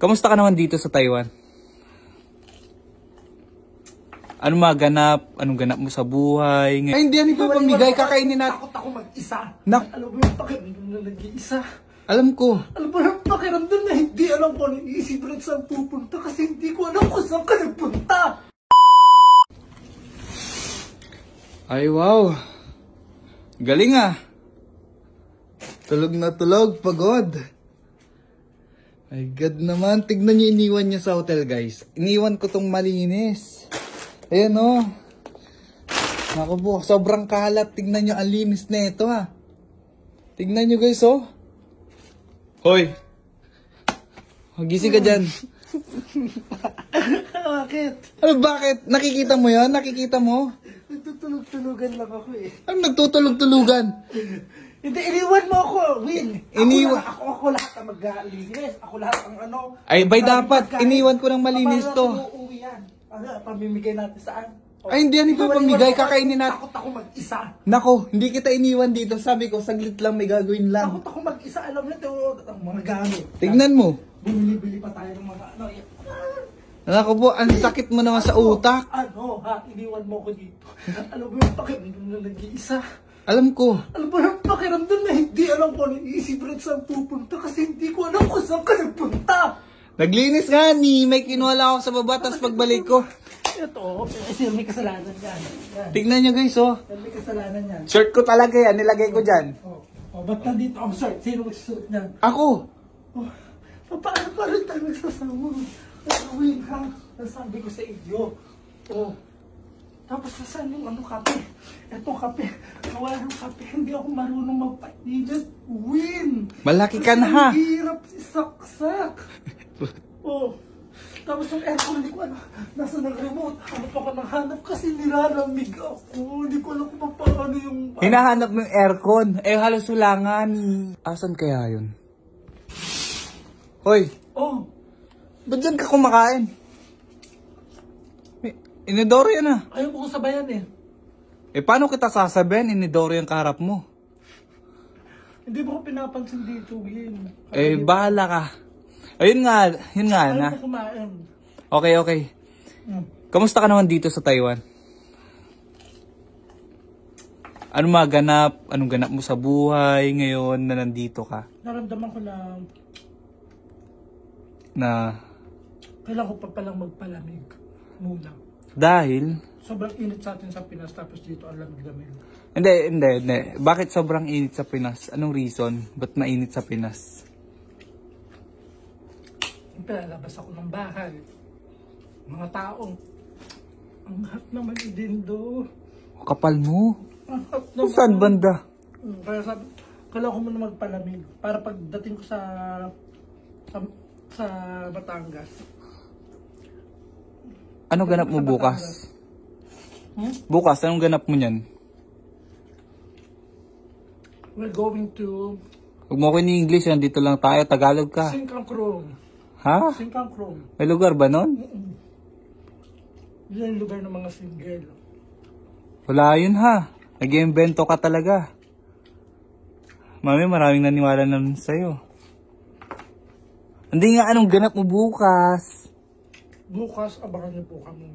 Kamusta ka naman dito sa Taiwan? Ano maganap? Anong ganap mo sa buhay? Ay, hindi yan ipapamigay. Kakainin natin. Takot ako mag-isa. Alam mo yung pakiramdam na nag-iisa? Alam ko. Alam mo yung pakiramdam na hindi alam ko ano iisip rin saan pupunta kasi hindi ko alam kung saan ka nagpunta. Ay, wow. Galing ah. Tulog na tulog. Pagod. My God naman. Tignan niyo iniwan niya sa hotel, guys. Iniwan ko tong malinis. Ayan o. Naku po, sobrang kalat. Tignan nyo, ang linis na ito ha. Tignan nyo guys oh. Hoy. Gising ka dyan. Bakit? Ano bakit? Nakikita mo yan? Nakikita mo? Nagtutulog-tulugan lang ako eh. Ano nagtutulog-tulugan? Hindi, iniwan mo ako, Win. Ako lahat ang mag-linis. Ako lahat ang ano. Ay, bay dapat. Iniwan ko ng malinis to. Uuwi yan. Pamimigay natin saan? Ay, hindi yan ipapamigay. Kakainin natin. Takot ako mag-isa. Nako, hindi kita iniwan dito. Sabi ko, saglit lang may gagawin lang. Takot ako mag-isa. Alam mo ito, ang mga gamit. Tignan mo. Bumili-bili pa tayo ng mga ano. Nako po, ang sakit mo naman sa utak. Ano ha? Iniwan mo ko dito. Alam mo yung pakiramdam na nag-iisa? Alam ko. Alam mo yung pakiramdam na hindi alam ko ano iisip rin saan pupunta kasi hindi ko alam kung saan ka nagpunta. Naglinis nga ni, may kinuha lang ako sa baba, tapos pagbalik ko. Ito, kasi may kasalanan yan. Tignan nyo guys oh. May kasalanan yan. Shirt ko talaga yan, nilagay ko dyan. Ba't nandito ang shirt? Sino magsusuot niyan? Ako. Paano pa rin tayo nagsasama? Win ha? Nasabi ko sa iyo. Tapos saan yung ano kape? Etong kape. Wala ng kape. Hindi ako marunong magpainit. Win! Malaki ka na ha. Ang hirap isaksak. Tapos yung aircon, hindi ko ano. Nasa nag-remote. Hanap ako ng hanap kasi nilalamig ako. Hindi ko alam kung paano yung... Hinahanap mo yung aircon. Eh halos sulangan. Asan kaya yun? Hoy. Ba't dyan ka kumakain? Inidoro yan ah. Ayaw mo ko sabayan eh. Eh paano kita sasabihin? Inidoro yung kaharap mo. Hindi mo ko pinapansin dito, Win. Eh bahala ka. Ayun nga, yun nga na. Ayaw mo kumain. Okay. Kamusta ka naman dito sa Taiwan? Ano maganap? Anong ganap mo sa buhay ngayon na nandito ka? Naramdaman ko na kailangan ko pa palang magpalamig muna. Dahil? Sobrang init sa atin sa Pinas tapos dito ang lamig-lamig. Hindi. Bakit sobrang init sa Pinas? Anong reason? Ba't mainit sa Pinas? Lalabas ako ng bahay. Mga taong ang hot naman idindo. Kapal mo. Ang hot naman. Saan banda? Kaya sabi, kailangan ko muna magpalamig para pagdating ko sa Batangas. Ano ganap mo bukas? Bukas, anong ganap mo niyan? We're going to... Huwag mo ko in English, nandito lang tayo, Tagalog ka. Singkangkrong. Ha? Singkangkrong. May lugar ba nun? Yan yung lugar ng mga single. Wala yun ha. Nag-iimbento ka talaga. Mami, maraming naniwala naman sa'yo. Hindi nga anong ganap mo bukas. Bukas, abangan niyo po kami.